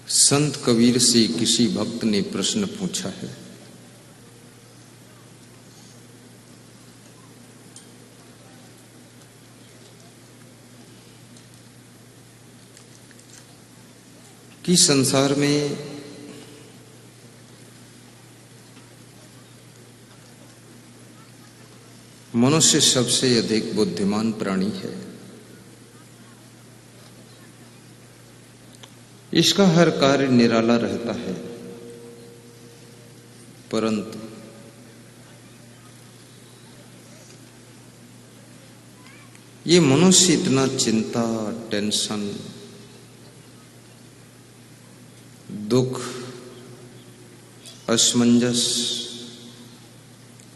संत कबीर से किसी भक्त ने प्रश्न पूछा है, कि संसार में मनुष्य सबसे अधिक बुद्धिमान प्राणी है। इसका हर कार्य निराला रहता है, परंतु ये मनुष्य इतना चिंता, टेंशन, दुख, असमंजस,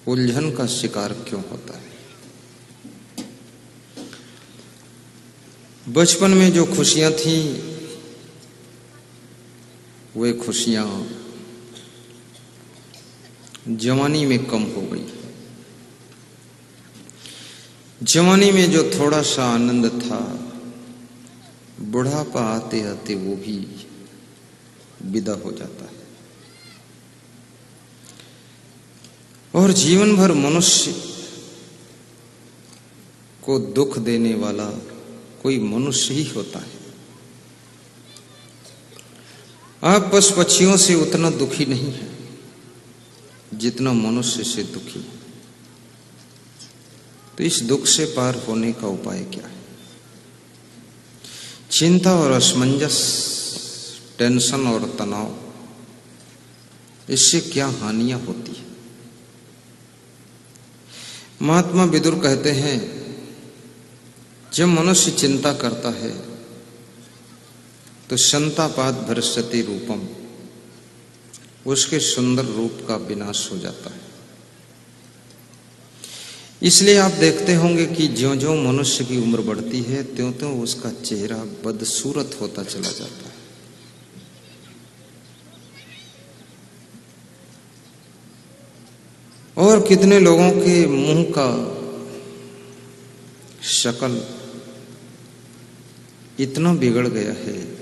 उलझन का शिकार क्यों होता है? बचपन में जो खुशियां थी वे खुशियां जवानी में कम हो गई। जवानी में जो थोड़ा सा आनंद था, बुढ़ापा आते आते वो भी विदा हो जाता है। और जीवन भर मनुष्य को दुख देने वाला कोई मनुष्य ही होता है। आप पशु पक्षियों से उतना दुखी नहीं है जितना मनुष्य से दुखी है। तो इस दुख से पार होने का उपाय क्या है? चिंता और असमंजस, टेंशन और तनाव, इससे क्या हानियां होती है? महात्मा विदुर कहते हैं, जब मनुष्य चिंता करता है तो संतापाद भ्रष्यति रूपम, उसके सुंदर रूप का विनाश हो जाता है। इसलिए आप देखते होंगे कि ज्यों-ज्यों मनुष्य की उम्र बढ़ती है त्यों-त्यों उसका चेहरा बदसूरत होता चला जाता है। और कितने लोगों के मुंह का शक्ल इतना बिगड़ गया है,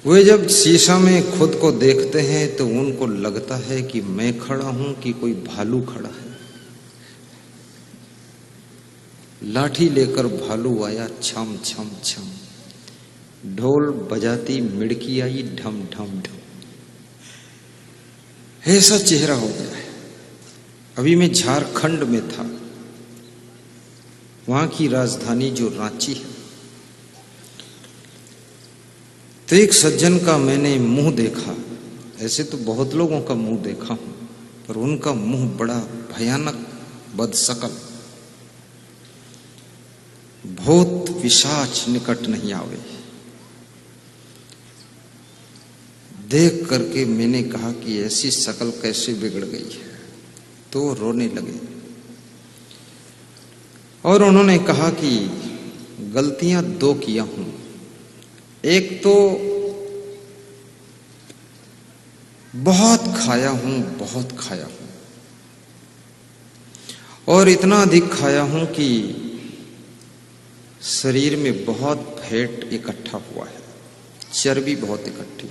वे जब शीशा में खुद को देखते हैं तो उनको लगता है कि मैं खड़ा हूं कि कोई भालू खड़ा है। लाठी लेकर भालू आया, छम छम छम, ढोल बजाती मिड़की आई, ढम ढम ढम, ऐसा चेहरा हो गया है। अभी मैं झारखंड में था, वहां की राजधानी जो रांची है, तो एक सज्जन का मैंने मुंह देखा। ऐसे तो बहुत लोगों का मुंह देखा हूं, पर उनका मुंह बड़ा भयानक, बदशक्ल, भूत पिशाच निकट नहीं आवे। देख करके मैंने कहा कि ऐसी शक्ल कैसे बिगड़ गई है, तो रोने लगे। और उन्होंने कहा कि गलतियां दो किया हूं। एक तो बहुत खाया हूं, बहुत खाया हूं, और इतना अधिक खाया हूं कि शरीर में बहुत फैट इकट्ठा हुआ है, चर्बी बहुत इकट्ठी।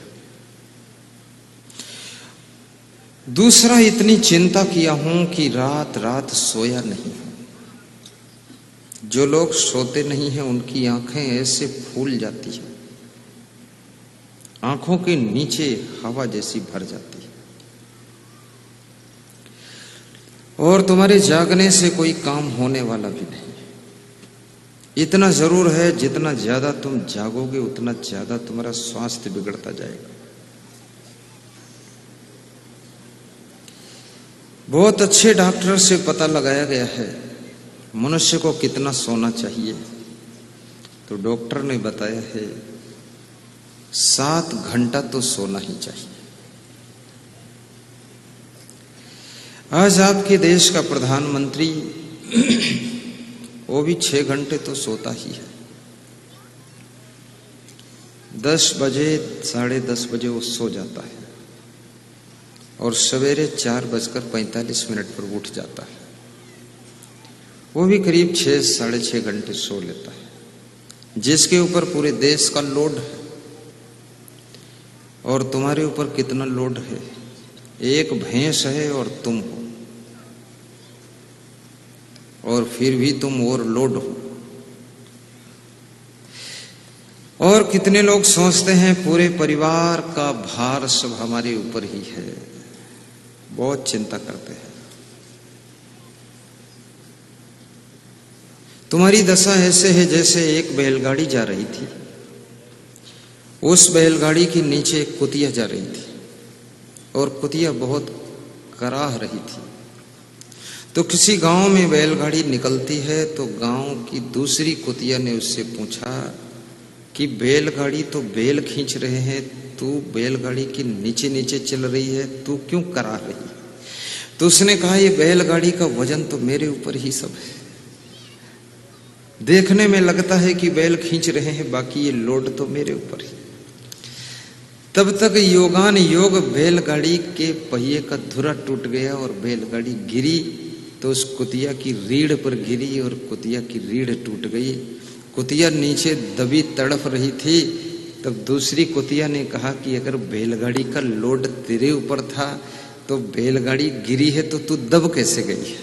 दूसरा, इतनी चिंता किया हूं कि रात रात सोया नहीं हूं। जो लोग सोते नहीं हैं उनकी आंखें ऐसे फूल जाती हैं, आंखों के नीचे हवा जैसी भर जाती है, और तुम्हारे जागने से कोई काम होने वाला भी नहीं। इतना जरूर है, जितना ज्यादा तुम जागोगे उतना ज्यादा तुम्हारा स्वास्थ्य बिगड़ता जाएगा। बहुत अच्छे डॉक्टर से पता लगाया गया है मनुष्य को कितना सोना चाहिए, तो डॉक्टर ने बताया है 7 घंटा तो सोना ही चाहिए। आज आपके देश का प्रधानमंत्री वो भी 6 घंटे तो सोता ही है। 10 बजे, 10:30 बजे वो सो जाता है, और सवेरे 4:45 पर उठ जाता है। वो भी करीब 6 साढ़े 6 घंटे सो लेता है, जिसके ऊपर पूरे देश का लोड है। और तुम्हारे ऊपर कितना लोड है। एक भैंस है और तुम हो, और फिर भी तुम ओवरलोड हो। और कितने लोग सोचते हैं पूरे परिवार का भार सब हमारे ऊपर ही है, बहुत चिंता करते हैं। तुम्हारी दशा ऐसे है जैसे एक बैलगाड़ी जा रही थी, उस बैलगाड़ी के नीचे एक कुतिया जा रही थी और कुतिया बहुत कराह रही थी। तो किसी गांव में बैलगाड़ी निकलती है तो गांव की दूसरी कुतिया ने उससे पूछा कि बैलगाड़ी तो बैल खींच रहे हैं, तू बैलगाड़ी के नीचे नीचे चल रही है, तू क्यों करा रही है? तो उसने कहा ये बैलगाड़ी का वजन तो मेरे ऊपर ही सब है। देखने में लगता है कि बैल खींच रहे हैं, बाकी ये लोड तो मेरे ऊपर ही। तब तक योगान योग बैलगाड़ी के पहिए का धुरा टूट गया और बैलगाड़ी गिरी तो उस कुतिया की रीढ़ पर गिरी और कुतिया की रीढ़ टूट गई। कुतिया नीचे दबी तड़फ रही थी। तब दूसरी कुतिया ने कहा कि अगर बैलगाड़ी का लोड तेरे ऊपर था तो बैलगाड़ी गिरी है तो तू दब कैसे गई है,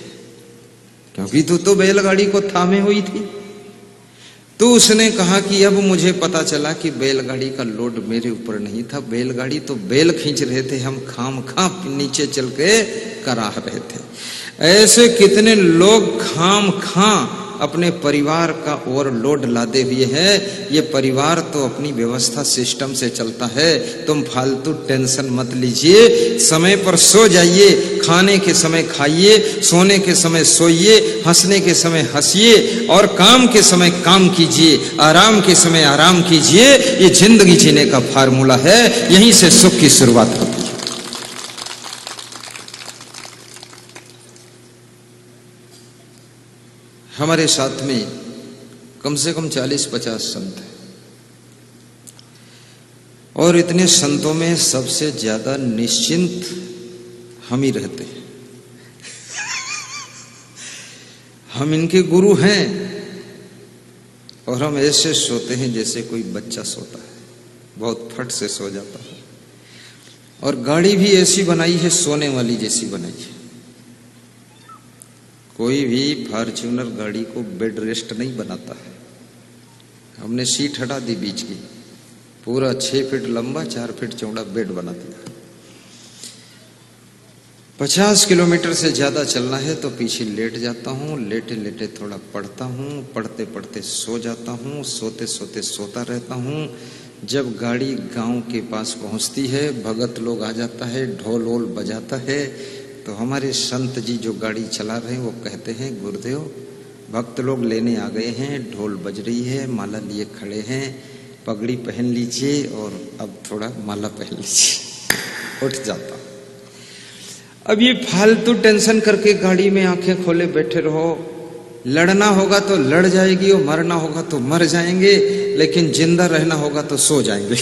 क्योंकि तू तो बैलगाड़ी को थामे हुई थी। तो उसने कहा कि अब मुझे पता चला कि बैलगाड़ी का लोड मेरे ऊपर नहीं था, बैलगाड़ी तो बैल खींच रहे थे, हम खामखा नीचे चल के कराह रहे थे। ऐसे कितने लोग खामखा अपने परिवार का ओवरलोड लादे हुए हैं। ये परिवार तो अपनी व्यवस्था सिस्टम से चलता है, तुम फालतू टेंशन मत लीजिए। समय पर सो जाइए, खाने के समय खाइए, सोने के समय सोइए, हंसने के समय हंसिए और काम के समय काम कीजिए, आराम के समय आराम कीजिए। ये जिंदगी जीने का फार्मूला है, यहीं से सुख की शुरुआत होती है। हमारे साथ में कम से कम 40-50 संत हैं और इतने संतों में सबसे ज्यादा निश्चिंत हम ही रहते हैं। हम इनके गुरु हैं और हम ऐसे सोते हैं जैसे कोई बच्चा सोता है, बहुत फट से सो जाता है। और गाड़ी भी ऐसी बनाई है, सोने वाली जैसी बनाई है। कोई भी फॉर्च्यूनर गाड़ी को बेड रेस्ट नहीं बनाता है। हमने सीट हटा दी बीच की, पूरा 6 फीट लंबा 4 फीट चौड़ा बेड बना दिया। 50 किलोमीटर से ज्यादा चलना है तो पीछे लेट जाता हूँ, लेटे लेटे थोड़ा पढ़ता हूँ, पढ़ते पढ़ते सो जाता हूँ, सोते सोते सोता रहता हूँ। जब गाड़ी गांव के पास पहुंचती है, भगत लोग आ जाता है, ढोल वोल बजाता है, तो हमारे संत जी जो गाड़ी चला रहे हैं वो कहते हैं गुरुदेव भक्त लोग लेने आ गए हैं, ढोल बज रही है, माला लिए खड़े हैं, पगड़ी पहन लीजिए और अब थोड़ा माला पहन लीजिए। उठ जाता। अब ये फालतू टेंशन करके गाड़ी में आंखें खोले बैठे रहो। लड़ना होगा तो लड़ जाएगी और मरना होगा तो मर जाएंगे, लेकिन जिंदा रहना होगा तो सो जाएंगे।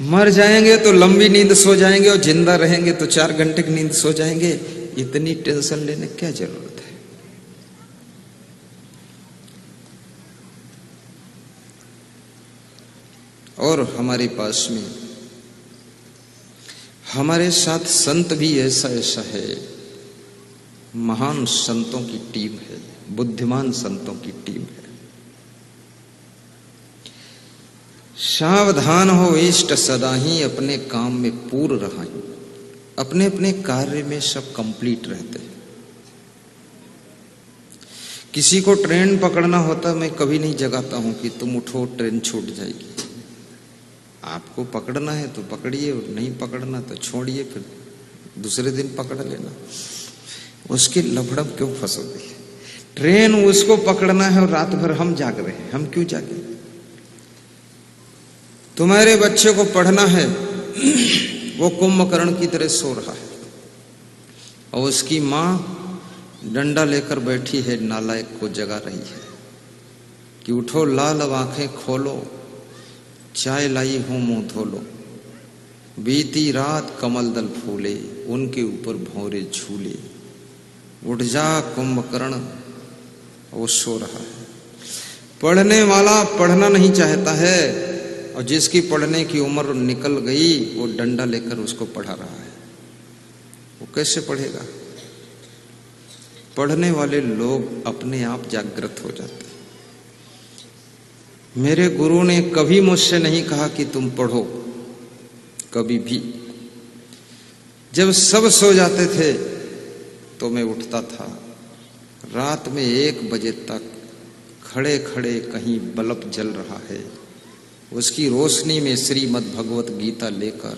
मर जाएंगे तो लंबी नींद सो जाएंगे और जिंदा रहेंगे तो 4 घंटे की नींद सो जाएंगे। इतनी टेंशन लेने क्या जरूरत है? और हमारे पास में हमारे साथ संत भी ऐसा ऐसा है, महान संतों की टीम है, बुद्धिमान संतों की टीम है। सावधान हो इष्ट सदा ही अपने काम में पूर्ण रहाई। अपने अपने कार्य में सब कंप्लीट रहते हैं। किसी को ट्रेन पकड़ना होता मैं कभी नहीं जगाता हूं कि तुम उठो ट्रेन छूट जाएगी। आपको पकड़ना है तो पकड़िए, और नहीं पकड़ना तो छोड़िए, फिर दूसरे दिन पकड़ लेना। उसके लफड़म क्यों फंसोगे? ट्रेन उसको पकड़ना है और रात भर हम जाग रहे हैं, हम क्यों जागे? तुम्हारे बच्चे को पढ़ना है, वो कुंभकर्ण की तरह सो रहा है और उसकी माँ डंडा लेकर बैठी है, नालायक को जगा रही है कि उठो लाल आंखें खोलो, चाय लाई हूं मुंह धोलो, बीती रात कमल दल फूले, उनके ऊपर भौरे झूले, उठ जा कुंभकर्ण। वो सो रहा है। पढ़ने वाला पढ़ना नहीं चाहता है, और जिसकी पढ़ने की उम्र निकल गई वो डंडा लेकर उसको पढ़ा रहा है। वो कैसे पढ़ेगा? पढ़ने वाले लोग अपने आप जागृत हो जाते हैं। मेरे गुरु ने कभी मुझसे नहीं कहा कि तुम पढ़ो, कभी भी। जब सब सो जाते थे तो मैं उठता था, रात में 1 बजे तक खड़े खड़े कहीं बल्ब जल रहा है, उसकी रोशनी में श्रीमद् भगवत गीता लेकर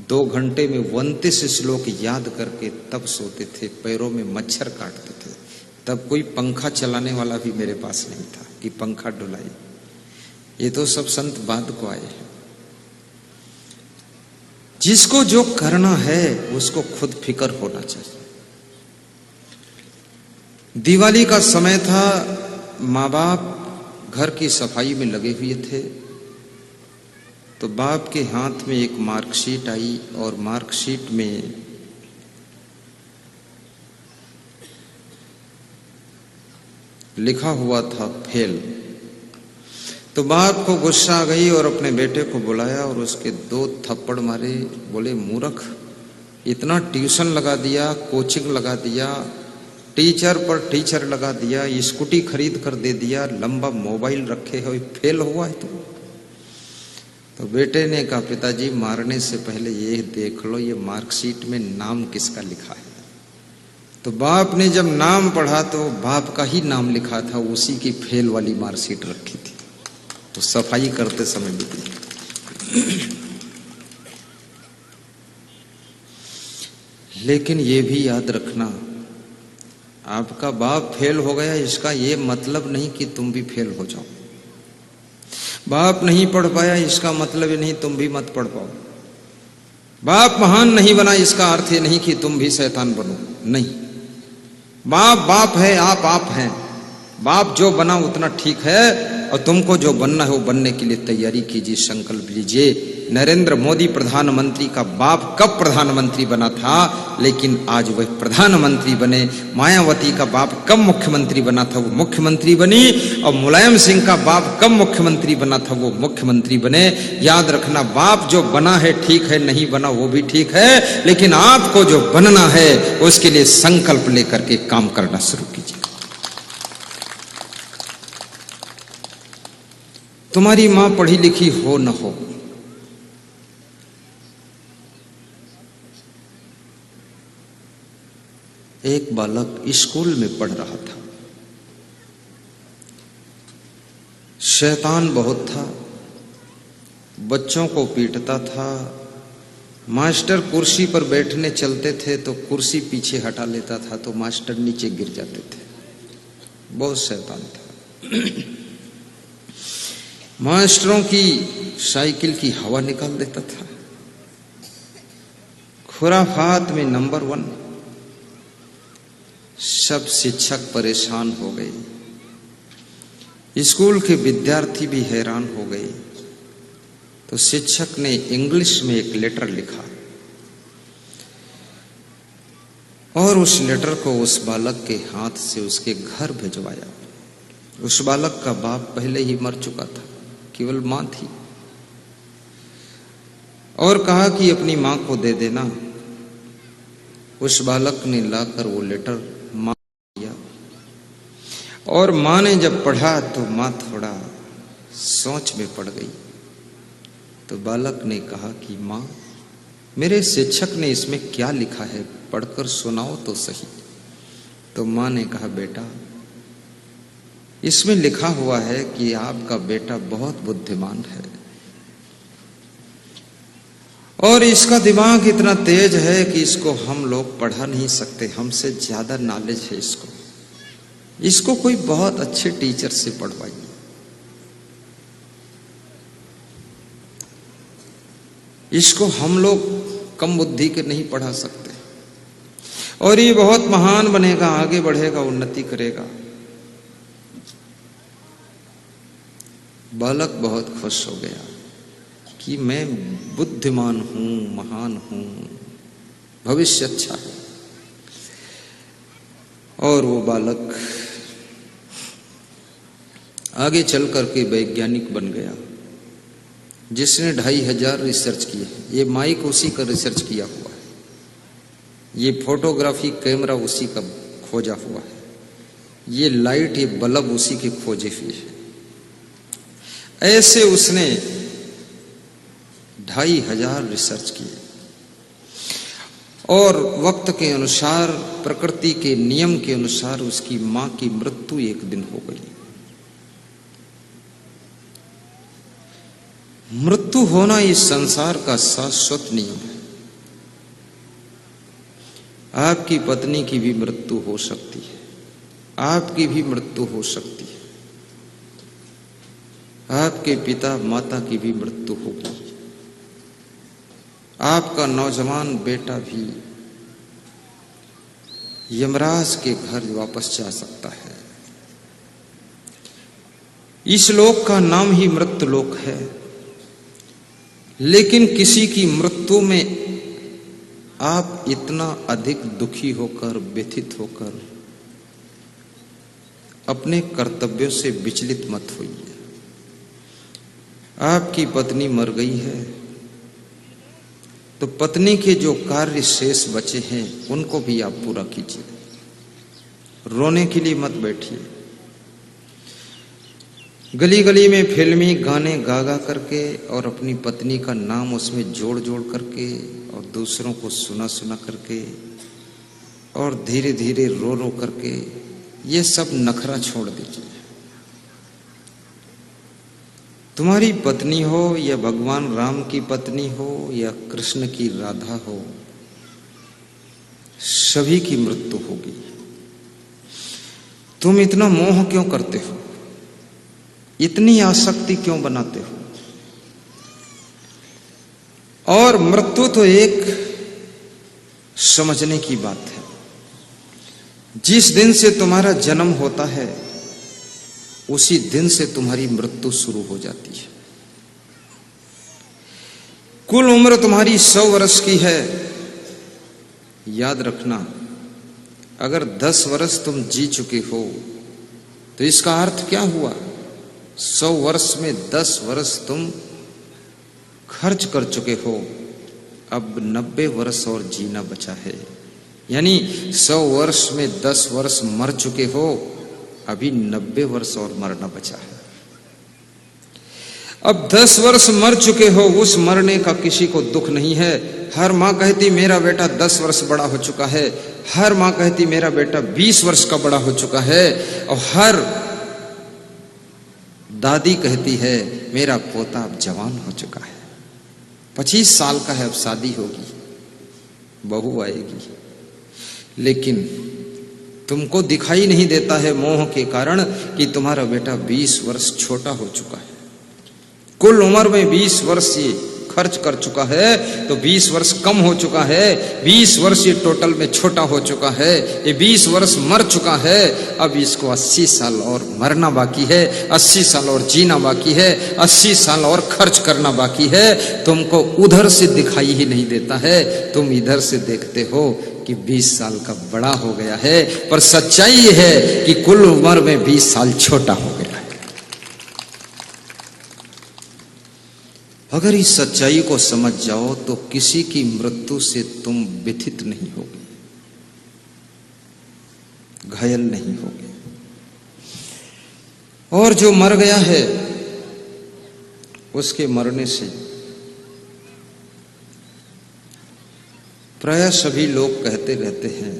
2 घंटे में 29 श्लोक याद करके तब सोते थे। पैरों में मच्छर काटते थे। तब कोई पंखा चलाने वाला भी मेरे पास नहीं था कि पंखा डुलाए। ये तो सब संत बाद को आए हैं। जिसको जो करना है उसको खुद फिक्र होना चाहिए। दिवाली का समय था, माँ बाप घर की सफाई में लगे हुए थे, तो बाप के हाथ में एक मार्कशीट आई और मार्कशीट में लिखा हुआ था फेल। तो बाप को गुस्सा आ गई और अपने बेटे को बुलाया और उसके 2 थप्पड़ मारे। बोले, मूर्ख, इतना ट्यूशन लगा दिया, कोचिंग लगा दिया, टीचर पर टीचर लगा दिया, स्कूटी खरीद कर दे दिया, लंबा मोबाइल रखे हो, फेल हुआ है तुम। तो बेटे ने कहा, पिताजी मारने से पहले ये देख लो ये मार्कशीट में नाम किसका लिखा है। तो बाप ने जब नाम पढ़ा तो बाप का ही नाम लिखा था, उसी की फेल वाली मार्कशीट रखी थी। तो सफाई करते समय भी लेकिन ये भी याद रखना, आपका बाप फेल हो गया इसका ये मतलब नहीं कि तुम भी फेल हो जाओ। बाप नहीं पढ़ पाया इसका मतलब ये नहीं तुम भी मत पढ़ पाओ। बाप महान नहीं बना इसका अर्थ ये नहीं कि तुम भी शैतान बनो। नहीं, बाप बाप है, आप हैं। बाप जो बना उतना ठीक है, और तुमको जो बनना है वो बनने के लिए तैयारी कीजिए, संकल्प लीजिए। नरेंद्र मोदी प्रधानमंत्री का बाप कब प्रधानमंत्री बना था, लेकिन आज वह प्रधानमंत्री बने। मायावती का बाप कब मुख्यमंत्री बना था, वो मुख्यमंत्री बनी। और मुलायम सिंह का बाप कब मुख्यमंत्री बना था, वो मुख्यमंत्री बने। याद रखना, बाप जो बना है ठीक है, नहीं बना वो भी ठीक है, लेकिन आपको जो बनना है उसके लिए संकल्प लेकर के काम करना शुरू कीजिए। तुम्हारी मां पढ़ी लिखी हो न हो, एक बालक स्कूल में पढ़ रहा था, शैतान बहुत था, बच्चों को पीटता था। मास्टर कुर्सी पर बैठने चलते थे तो कुर्सी पीछे हटा लेता था तो मास्टर नीचे गिर जाते थे। बहुत शैतान था। मास्टरों की साइकिल की हवा निकाल देता था। खुराफात में नंबर 1। सब शिक्षक परेशान हो गए, स्कूल के विद्यार्थी भी हैरान हो गए। तो शिक्षक ने इंग्लिश में एक लेटर लिखा और उस लेटर को उस बालक के हाथ से उसके घर भिजवाया। उस बालक का बाप पहले ही मर चुका था, केवल मां थी, और कहा कि अपनी मां को दे देना। उस बालक ने लाकर वो लेटर मां को दिया और मां ने जब पढ़ा तो मां थोड़ा सोच में पड़ गई। तो बालक ने कहा कि मां, मेरे शिक्षक ने इसमें क्या लिखा है, पढ़कर सुनाओ तो सही। तो मां ने कहा, बेटा, इसमें लिखा हुआ है कि आपका बेटा बहुत बुद्धिमान है और इसका दिमाग इतना तेज है कि इसको हम लोग पढ़ा नहीं सकते, हमसे ज्यादा नॉलेज है इसको कोई बहुत अच्छे टीचर से पढ़वाइए। इसको हम लोग कम बुद्धि के नहीं पढ़ा सकते और ये बहुत महान बनेगा, आगे बढ़ेगा, उन्नति करेगा। बालक बहुत खुश हो गया कि मैं बुद्धिमान हूं, महान हूं, भविष्य अच्छा है। और वो बालक आगे चल करके वैज्ञानिक बन गया। जिसने 2500 रिसर्च किए। ये माइक उसी का रिसर्च किया हुआ है, ये फोटोग्राफी कैमरा उसी का खोजा हुआ है, ये लाइट ये बल्ब उसी के खोजे हुए है। ऐसे उसने 2500 रिसर्च किए और वक्त के अनुसार, प्रकृति के नियम के अनुसार उसकी मां की मृत्यु एक दिन हो गई। मृत्यु होना इस संसार का शाश्वत नियम है। आपकी पत्नी की भी मृत्यु हो सकती है, आपकी भी मृत्यु हो सकती है, आपके पिता माता की भी मृत्यु होगी, आपका नौजवान बेटा भी यमराज के घर वापस जा सकता है। इस लोक का नाम ही मृत्यु लोक है। लेकिन किसी की मृत्यु में आप इतना अधिक दुखी होकर, व्यथित होकर अपने कर्तव्यों से विचलित मत होइए। आपकी पत्नी मर गई है तो पत्नी के जो कार्य शेष बचे हैं उनको भी आप पूरा कीजिए। रोने के लिए मत बैठिए। गली गली में फिल्मी गाने गा गा करके और अपनी पत्नी का नाम उसमें जोड़ जोड़ करके और दूसरों को सुना सुना करके और धीरे धीरे रो रो करके ये सब नखरा छोड़ दीजिए। तुम्हारी पत्नी हो या भगवान राम की पत्नी हो या कृष्ण की राधा हो, सभी की मृत्यु होगी। तुम इतना मोह क्यों करते हो? इतनी आसक्ति क्यों बनाते हो? और मृत्यु तो एक समझने की बात है। जिस दिन से तुम्हारा जन्म होता है उसी दिन से तुम्हारी मृत्यु शुरू हो जाती है। कुल उम्र तुम्हारी 100 वर्ष की है। याद रखना, अगर 10 वर्ष तुम जी चुके हो तो इसका अर्थ क्या हुआ? 100 वर्ष में 10 वर्ष तुम खर्च कर चुके हो, अब 90 वर्ष और जीना बचा है। यानी 100 वर्ष में 10 वर्ष मर चुके हो, अभी 90 वर्ष और मरना बचा है। अब 10 वर्ष मर चुके हो, उस मरने का किसी को दुख नहीं है। हर मां कहती मेरा बेटा 10 वर्ष बड़ा हो चुका है, हर मां कहती मेरा बेटा 20 वर्ष का बड़ा हो चुका है, और हर दादी कहती है मेरा पोता अब जवान हो चुका है, 25 साल का है, अब शादी होगी, बहू आएगी। लेकिन तुमको दिखाई नहीं देता है मोह के कारण कि तुम्हारा बेटा 20 वर्ष छोटा हो चुका है। कुल उम्र में 20 वर्ष ये खर्च कर चुका है तो 20 वर्ष कम हो चुका है, 20 वर्ष ये टोटल में छोटा हो चुका है, ये 20 वर्ष मर चुका है। अब इसको 80 साल और मरना बाकी है, 80 साल और जीना बाकी है, 80 साल और खर्च करना बाकी है। तुमको उधर से दिखाई ही नहीं देता है, तुम इधर से देखते हो कि 20 साल का बड़ा हो गया है, पर सच्चाई ये है कि कुल उम्र में 20 साल छोटा हो गया है। अगर इस सच्चाई को समझ जाओ तो किसी की मृत्यु से तुम व्यथित नहीं होगे, घायल नहीं होगे। और जो मर गया है उसके मरने से प्रायः सभी लोग कहते रहते हैं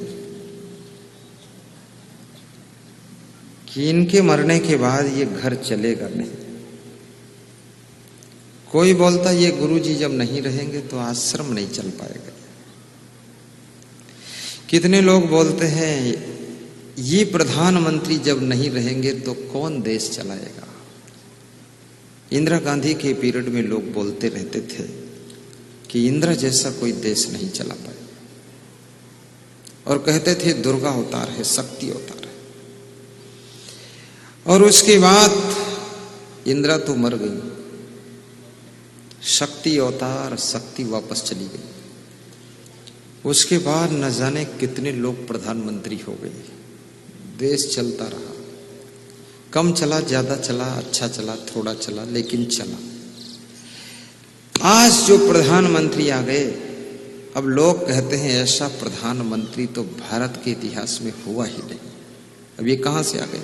कि इनके मरने के बाद ये घर चलेगा नहीं। कोई बोलता ये गुरुजी जब नहीं रहेंगे तो आश्रम नहीं चल पाएगा। कितने लोग बोलते हैं ये प्रधानमंत्री जब नहीं रहेंगे तो कौन देश चलाएगा। इंदिरा गांधी के पीरियड में लोग बोलते रहते थे कि इंदिरा जैसा कोई देश नहीं चला पाए, और कहते थे दुर्गा अवतार है, शक्ति अवतार है। और उसके बाद इंदिरा तो मर गई, शक्ति अवतार, शक्ति वापस चली गई। उसके बाद न जाने कितने लोग प्रधानमंत्री हो गए। देश चलता रहा, कम चला, ज्यादा चला, अच्छा चला, थोड़ा चला, लेकिन चला। आज जो प्रधानमंत्री आ गए, अब लोग कहते हैं ऐसा प्रधानमंत्री तो भारत के इतिहास में हुआ ही नहीं। अब ये कहां से आ गए?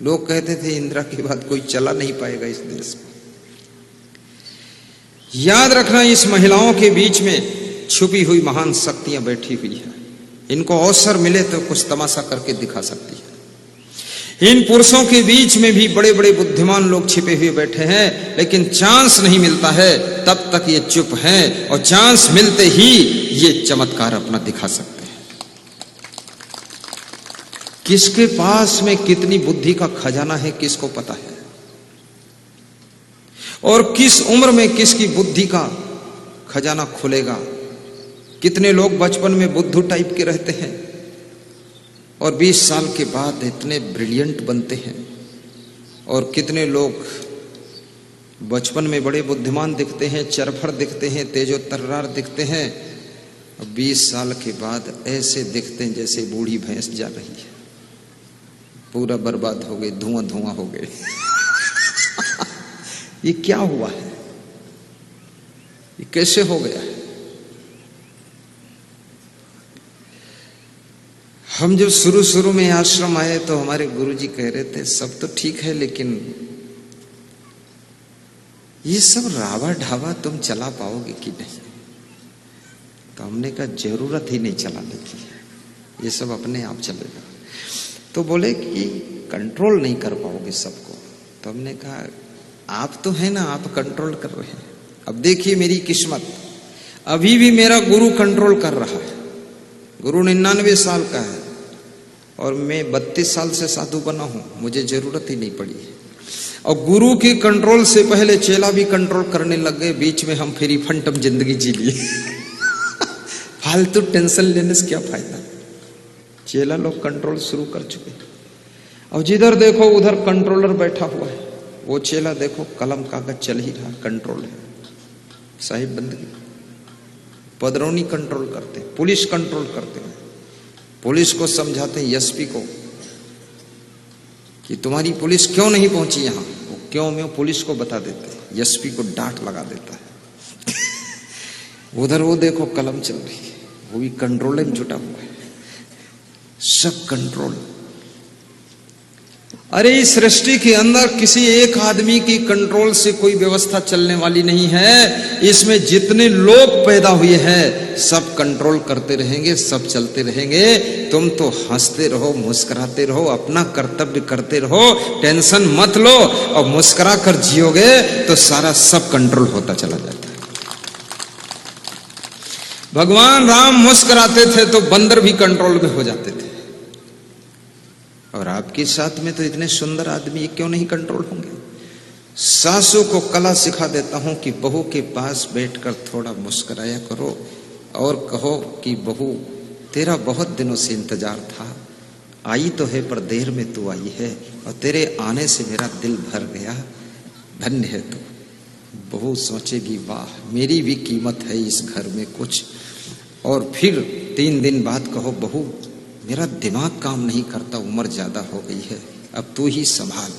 लोग कहते थे इंदिरा के बाद कोई चला नहीं पाएगा इस देश में। याद रखना, इस महिलाओं के बीच में छुपी हुई महान शक्तियां बैठी हुई है। इनको अवसर मिले तो कुछ तमाशा करके दिखा सकती है। इन पुरुषों के बीच में भी बड़े बड़े बुद्धिमान लोग छिपे हुए बैठे हैं, लेकिन चांस नहीं मिलता है तब तक ये चुप हैं, और चांस मिलते ही ये चमत्कार अपना दिखा सकते हैं। किसके पास में कितनी बुद्धि का खजाना है किसको पता है, और किस उम्र में किसकी बुद्धि का खजाना खुलेगा। कितने लोग बचपन में बुद्धू टाइप के रहते हैं और 20 साल के बाद इतने ब्रिलियंट बनते हैं, और कितने लोग बचपन में बड़े बुद्धिमान दिखते हैं, चरफड़ दिखते हैं, तेजो तर्रार दिखते हैं, और 20 साल के बाद ऐसे दिखते हैं जैसे बूढ़ी भैंस जा रही है। पूरा बर्बाद हो गए, धुआं धुआं हो गए। ये क्या हुआ है? ये कैसे हो गया है? हम जब शुरू शुरू में आश्रम आए तो हमारे गुरुजी कह रहे थे सब तो ठीक है, लेकिन ये सब रावा ढावा तुम चला पाओगे कि नहीं? तो हमने कहा जरूरत ही नहीं चलाने की, ये सब अपने आप चलेगा। तो बोले कि कंट्रोल नहीं कर पाओगे सबको। तो हमने कहा आप तो है ना, आप कंट्रोल कर रहे हैं। अब देखिए मेरी किस्मत, अभी भी मेरा गुरु कंट्रोल कर रहा है। गुरु 99 साल का है और मैं 32 साल से साधु बना हूं, मुझे जरूरत ही नहीं पड़ी है। और गुरु के कंट्रोल से पहले चेला भी कंट्रोल करने लग गए, बीच में हम फ्री फंटम जिंदगी जी लिए। फालतू टेंशन लेने से क्या फायदा? चेला लोग कंट्रोल शुरू कर चुके, और जिधर देखो उधर कंट्रोलर बैठा हुआ है। वो चेला देखो कलम कागज चल ही रहा, कंट्रोल है। साहिब बंदगी, पदरौनी कंट्रोल करते हैं, पुलिस कंट्रोल करते हैं। पुलिस को समझाते हैं, एसपी को, कि तुम्हारी पुलिस क्यों नहीं पहुंची यहां। वो क्यों में पुलिस को बता देते हैं, एसपी को डांट लगा देता है। उधर वो देखो कलम चल रही है, वो भी कंट्रोल में जुटा हुआ है। सब कंट्रोल। अरे इस सृष्टि के अंदर किसी एक आदमी की कंट्रोल से कोई व्यवस्था चलने वाली नहीं है। इसमें जितने लोग पैदा हुए हैं सब कंट्रोल करते रहेंगे, सब चलते रहेंगे। तुम तो हंसते रहो, मुस्कुराते रहो, अपना कर्तव्य करते रहो, टेंशन मत लो, और मुस्कुरा कर जियोगे तो सारा सब कंट्रोल होता चला जाता है। भगवान राम मुस्कुराते थे तो बंदर भी कंट्रोल में हो जाते थे, और आपके साथ में तो इतने सुंदर आदमी क्यों नहीं कंट्रोल होंगे? सासू को कला सिखा देता हूं कि बहू के पास बैठकर थोड़ा मुस्कुराया करो और कहो कि बहू तेरा बहुत दिनों से इंतजार था, आई तो है पर देर में तू आई है, और तेरे आने से मेरा दिल भर गया, धन्य है तू। बहू सोचेगी वाह मेरी भी कीमत है इस घर में कुछ। और फिर 3 दिन बाद कहो बहू मेरा दिमाग काम नहीं करता, उम्र ज्यादा हो गई है, अब तू ही संभाल।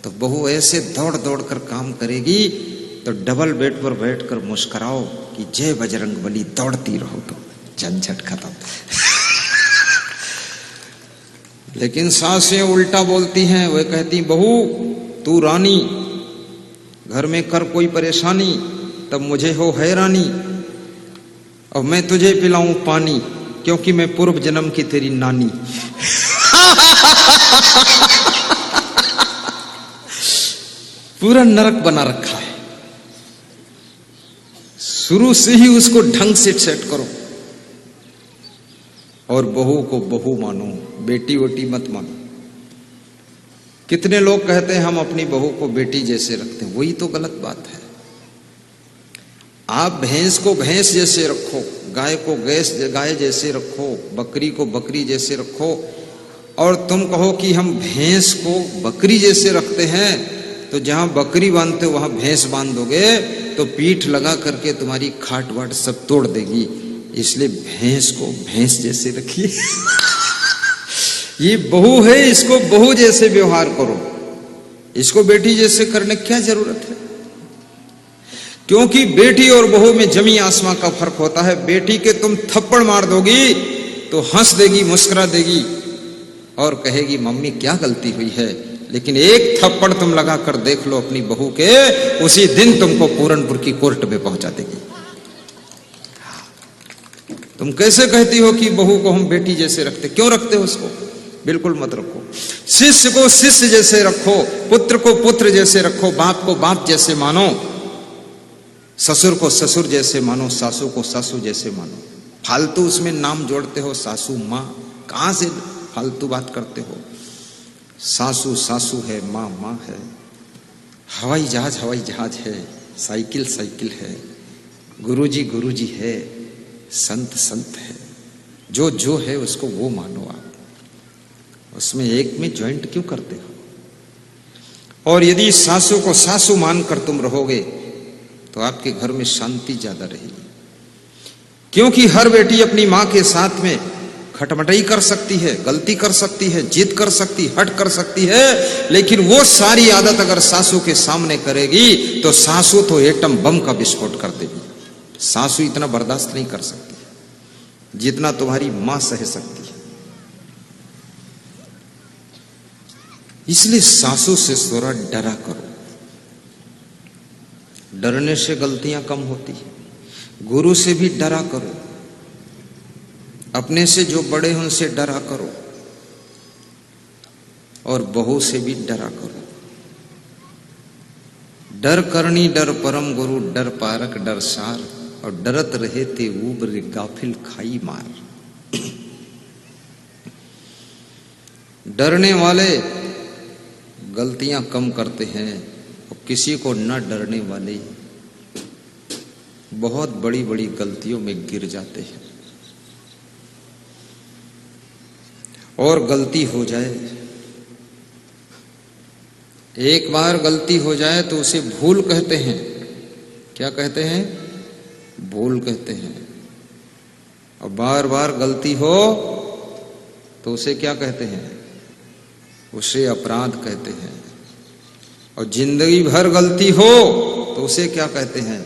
तो बहू ऐसे दौड़ दौड़ कर काम करेगी, तो डबल बेड पर बैठकर मुस्कुराओ कि जय बजरंगबली, दौड़ती रहो तो झंझट खत्म। लेकिन सासें उल्टा बोलती हैं, वे कहती बहू तू रानी, घर में कर कोई परेशानी, तब मुझे हो हैरानी, और मैं तुझे पिलाऊं पानी क्योंकि मैं पूर्व जन्म की तेरी नानी। पूरा नरक बना रखा है। शुरू से ही उसको ढंग से सेट करो, और बहू को बहू मानो, बेटी वोटी मत मानो। कितने लोग कहते हैं हम अपनी बहू को बेटी जैसे रखते हैं, वही तो गलत बात है। आप भैंस को भैंस जैसे रखो, गाय को गाय जैसे रखो, बकरी को बकरी जैसे रखो, और तुम कहो कि हम भैंस को बकरी जैसे रखते हैं, तो जहां बकरी बांधते हो वहां भैंस बांध दोगे तो पीठ लगा करके तुम्हारी खाट वाट सब तोड़ देगी। इसलिए भैंस को भैंस जैसे रखिए। ये बहू है, इसको बहू जैसे व्यवहार करो, इसको बेटी जैसे करने क्या जरूरत है? क्योंकि बेटी और बहू में जमी आसमां का फर्क होता है। बेटी के तुम थप्पड़ मार दोगी तो हंस देगी, मुस्कुरा देगी और कहेगी मम्मी क्या गलती हुई है, लेकिन एक थप्पड़ तुम लगा कर देख लो अपनी बहू के, उसी दिन तुमको पूरनपुर की कोर्ट में पहुंचा देगी। तुम कैसे कहती हो कि बहू को हम बेटी जैसे रखते? क्यों रखते हो उसको? बिल्कुल मत रखो। शिष्य को शिष्य जैसे रखो, पुत्र को पुत्र जैसे रखो, बाप को बाप जैसे मानो, ससुर को ससुर जैसे मानो, सासू को सासू जैसे मानो। फालतू उसमें नाम जोड़ते हो, सासू माँ, कहां से फालतू बात करते हो? सासू सासू है, माँ माँ है, हवाई जहाज है, साइकिल साइकिल है, गुरुजी गुरुजी है, संत संत है। जो जो है उसको वो मानो आप, उसमें एक में ज्वाइंट क्यों करते हो? और यदि सासू को सासू मानकर तुम रहोगे तो आपके घर में शांति ज्यादा रहेगी। क्योंकि हर बेटी अपनी मां के साथ में खटमटाई कर सकती है, गलती कर सकती है, जिद कर सकती, हट कर सकती है, लेकिन वो सारी आदत अगर सासू के सामने करेगी तो सासू तो एटम बम का विस्फोट कर देगी। सासू इतना बर्दाश्त नहीं कर सकती जितना तुम्हारी मां सह सकती है। इसलिए सासू से थोड़ा डरा करो। डरने से गलतियां कम होती है। गुरु से भी डरा करो, अपने से जो बड़े हैं उनसे डरा करो, और बहू से भी डरा करो। डर करनी डर परम गुरु, डर पारक डर सार, और डरत रहे ते ऊबर गाफिल खाई मार। डरने वाले गलतियां कम करते हैं, और किसी को न डरने वाले बहुत बड़ी बड़ी गलतियों में गिर जाते हैं। और गलती हो जाए, एक बार गलती हो जाए तो उसे भूल कहते हैं। क्या कहते हैं? भूल कहते हैं। और बार बार गलती हो तो उसे क्या कहते हैं? उसे अपराध कहते हैं। और जिंदगी भर गलती हो तो उसे क्या कहते हैं?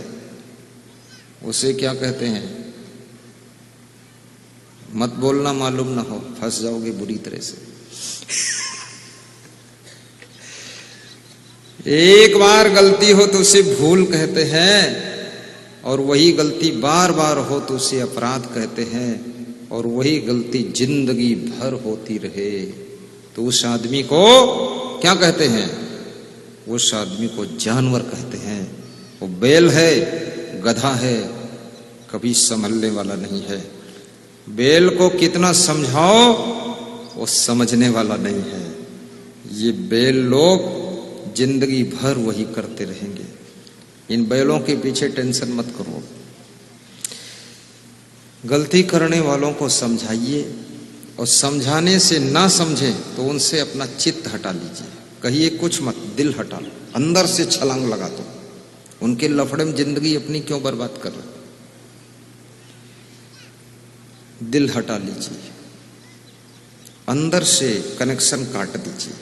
उसे क्या कहते हैं? मत बोलना, मालूम ना हो, फंस जाओगे बुरी तरह से। एक बार गलती हो तो उसे भूल कहते हैं, और वही गलती बार बार हो तो उसे अपराध कहते हैं, और वही गलती जिंदगी भर होती रहे तो उस आदमी को क्या कहते हैं? उस आदमी को जानवर कहते हैं। वो बैल है, गधा है, कभी संभलने वाला नहीं है। बैल को कितना समझाओ वो समझने वाला नहीं है। ये बैल लोग जिंदगी भर वही करते रहेंगे। इन बैलों के पीछे टेंशन मत करो। गलती करने वालों को समझाइए, और समझाने से ना समझे तो उनसे अपना चित्त हटा लीजिए। कहिए कुछ मत, दिल हटा लो, अंदर से छलांग लगा दो। उनके लफड़े में जिंदगी अपनी क्यों बर्बाद कर रहे? दिल हटा लीजिए, अंदर से कनेक्शन काट दीजिए।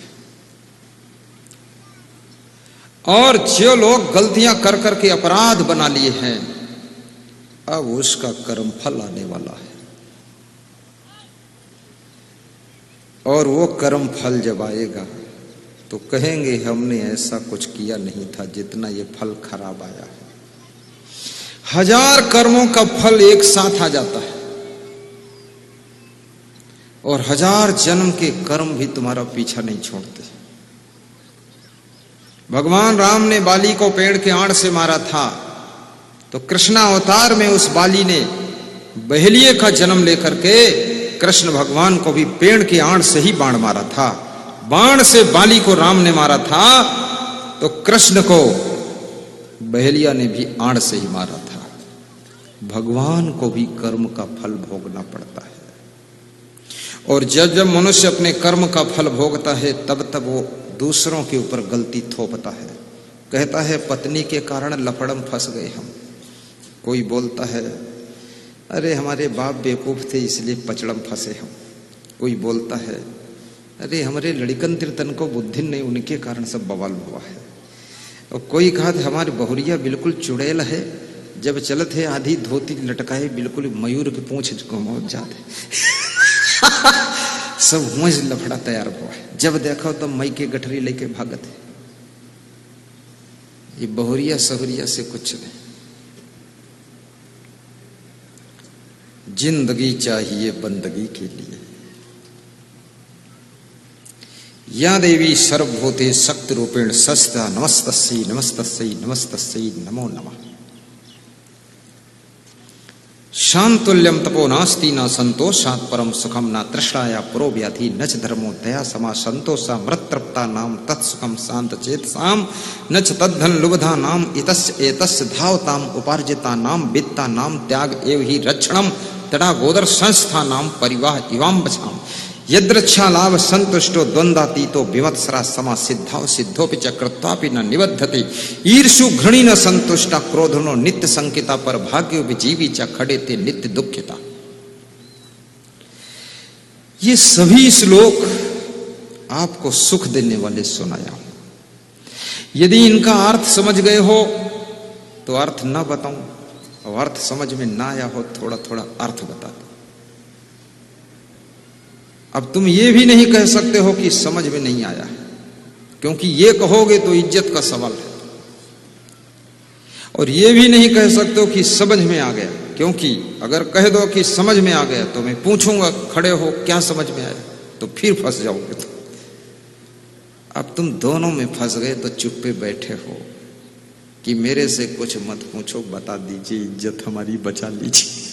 और जो लोग गलतियां कर करके अपराध बना लिए हैं, अब उसका कर्म फल आने वाला है। और वो कर्म फल जब आएगा तो कहेंगे हमने ऐसा कुछ किया नहीं था जितना ये फल खराब आया है। 1000 कर्मों का फल एक साथ आ जाता है, और 1000 जन्म के कर्म भी तुम्हारा पीछा नहीं छोड़ते। भगवान राम ने बाली को पेड़ के आड़ से मारा था, तो कृष्णा अवतार में उस बाली ने बहेलिए का जन्म लेकर के कृष्ण भगवान को भी पेड़ के आड़ से ही बाण मारा था। बाण से बाली को राम ने मारा था, तो कृष्ण को बहेलिया ने भी आड़ से ही मारा था। भगवान को भी कर्म का फल भोगना पड़ता है, और जब जब मनुष्य अपने कर्म का फल भोगता है तब तब वो दूसरों के ऊपर गलती थोपता है। कहता है पत्नी के कारण लफड़म फंस गए हम। कोई बोलता है अरे हमारे बाप बेवकूफ थे इसलिए पचड़म फंसे हम। कोई बोलता है अरे हमारे लड़कन तिरतन को बुद्धि नहीं, उनके कारण सब बवाल हुआ है। और कोई कहा था हमारी बहुरिया बिल्कुल चुड़ैल है, जब चलत है आधी धोती लटकाए बिल्कुल मयूर की पूंछ घुमाओ जाते सब मुझ लफड़ा तैयार हुआ है, जब देखो तो मई के गठरी लेके भागत है। ये बहुरिया सहुरिया से कुछ नहीं। जिंदगी चाहिए बंदगी के लिए। या देवी सर्वभूते शक्ति रूपेण सस्ता नमस्तस्यै नमस्तस्यै नमस्तस्यै नमो नमः। शांतुल्यम तपो नास्ति न संतोषात् परम सुखम न तृष्णाया पुरो व्याधि न च धर्मो दया समा संतोषा मृतृप्ता नाम तत्सुखम शांत चेतसाम न च तद्धन लुब्धा नाम इतस्य एतस्य धावताम उपार्जिता नाम वित्ता नाम त्याग एव ही रक्षणम तड़ा गोदर संस्था नाम परिवाह इवाम बचाम यद्रच्छा लाभ संतुष्टो द्वंद्वातीतो विमत्सरा समा सिद्धाव सिद्धोपि चक्रत्वापि न निबद्धते ईर्षु घृणी न संतुष्टा क्रोधनो नित्य संकिता पर भाग्यो विजीवी च खड़े ते नित्य दुखिता। ये सभी श्लोक आपको सुख देने वाले सुनाया हूं। यदि इनका अर्थ समझ गए हो तो अर्थ न बताऊं, और अर्थ समझ में ना आया हो थोड़ा थोड़ा अर्थ बता दो। अब तुम ये भी नहीं कह सकते हो कि समझ में नहीं आया है, क्योंकि ये कहोगे तो इज्जत का सवाल है, और ये भी नहीं कह सकते हो कि समझ में आ गया, क्योंकि अगर कह दो कि समझ में आ गया तो मैं पूछूंगा खड़े हो क्या समझ में आया, तो फिर फंस जाओगे। तो अब तुम दोनों में फंस गए तो चुप्पे बैठे हो कि मेरे से कुछ मत पूछो, बता दीजिए, इज्जत हमारी बचा लीजिए।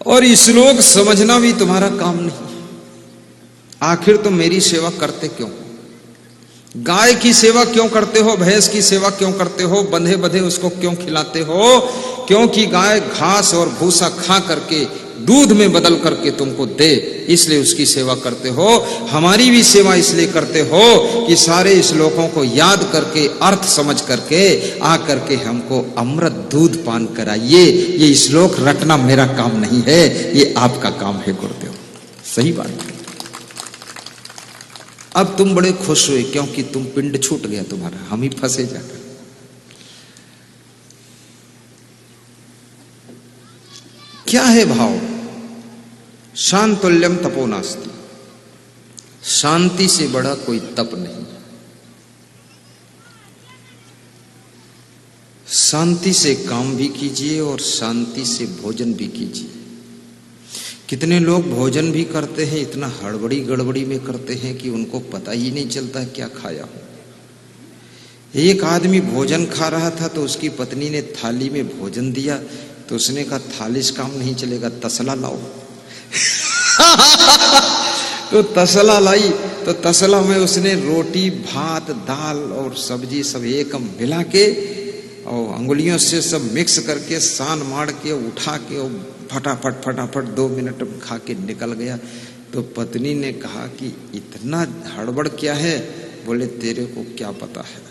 और श्लोक समझना भी तुम्हारा काम नहीं। आखिर तुम मेरी सेवा करते क्यों? गाय की सेवा क्यों करते हो? भैंस की सेवा क्यों करते हो? बंधे बंधे उसको क्यों खिलाते हो? क्योंकि गाय घास और भूसा खा करके दूध में बदल करके तुमको दे, इसलिए उसकी सेवा करते हो। हमारी भी सेवा इसलिए करते हो कि सारे श्लोकों को याद करके अर्थ समझ करके आ करके हमको अमृत दूध पान कराइए। ये श्लोक रटना मेरा काम नहीं है, ये आपका काम है गुरुदेव। सही बात है। अब तुम बड़े खुश हुए क्योंकि तुम पिंड छूट गया तुम्हारा, हम ही फंसे जाकर। क्या है भाव? शांतुल्यम तपो नास्ति। शांति से बड़ा कोई तप नहीं। शांति से काम भी कीजिए और शांति से भोजन भी कीजिए। कितने लोग भोजन भी करते हैं, इतना हड़बड़ी गड़बड़ी में करते हैं कि उनको पता ही नहीं चलता क्या खाया हो। एक आदमी भोजन खा रहा था तो उसकी पत्नी ने थाली में भोजन दिया, तो उसने कहा थाली से काम नहीं चलेगा, तसला लाओ। तो तसला लाई, तो तसला में उसने रोटी भात दाल और सब्जी सब एक मिला के और अंगुलियों से सब मिक्स करके सान मार के उठा के और फटाफट फटाफट 2 मिनट में खा के निकल गया। तो पत्नी ने कहा कि इतना हड़बड़ क्या है? बोले तेरे को क्या पता है।